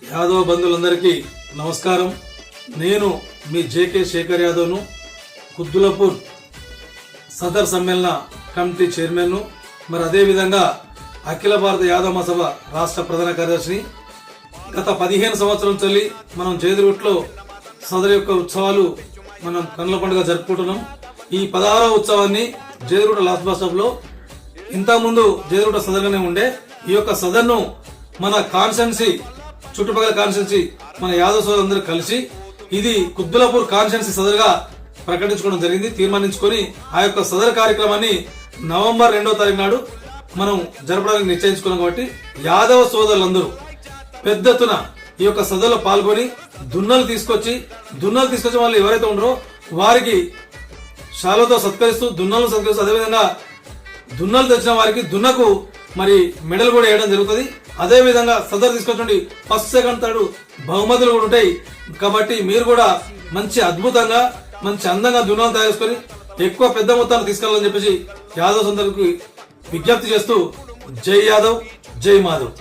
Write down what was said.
యాదవ్ బంధువులందరికీ నమస్కారం. నేను మీ జేకే శేఖర్ యాదవ్ను, కుద్దులపూర్ సదర్ సమ్మేళన కమిటీ చైర్మన్ను, మరి అదేవిధంగా అఖిల భారత యాదవ మహాసభ రాష్ట్ర ప్రధాన కార్యదర్శిని. గత 15 సంవత్సరం చల్లి మనం జేదిరుట్లో సదర్ యొక్క ఉత్సవాలు మనం కన్నుల పండుగ జరుపుకుంటున్నాం. ఈ 16వ ఉత్సవాన్ని జేదిరుట లాస్ట్ బస్ స్టాప్ లో ఇంతకుముందు జేదిరుట సదర్గానే ఉండే ఈ యొక్క సదర్ను మన కాన్స్టెన్సీ చుట్టుపక్కల కాన్స్టెన్సీ మన యాదవ్ సోదరులందరూ కలిసి ఇది కుద్దులపూర్ కాన్స్టెన్సీ సదర్గా ప్రకటించుకోవడం జరిగింది. తీర్మానించుకొని ఆ యొక్క సదర్ కార్యక్రమాన్ని నవంబర్ 2వ తారీఖు నాడు మనం జరపడానికి నిశ్చయించుకున్నాం. కాబట్టి యాదవ సోదరులందరూ పెద్ద ఎత్తున ఈ యొక్క సదర్లో పాల్గొని దున్నలు తీసుకొచ్చి వాళ్ళు ఎవరైతే ఉన్నారో వారికి శాలతో సత్కరిస్తూ దున్నలను సత్కరిస్తూ, అదేవిధంగా దున్నలు తెచ్చిన వారికి దున్నకు మరి మెడల్ కూడా వేయడం జరుగుతుంది. అదే విధంగా సదర్ తీసుకొచ్చి ఫస్ట్ సెకండ్ థర్డ్ బహుమతులు కూడా ఉంటాయి. కాబట్టి మీరు కూడా మంచి అద్భుతంగా మంచి అందంగా దున్నలు తయారు చేసుకొని ఎక్కువ పెద్ద మొత్తాన్ని తీసుకెళ్లాలని చెప్పేసి యాదవ్ సోదరులకు విజ్ఞప్తి చేస్తూ జై యాదవ్, జై మాధవ్.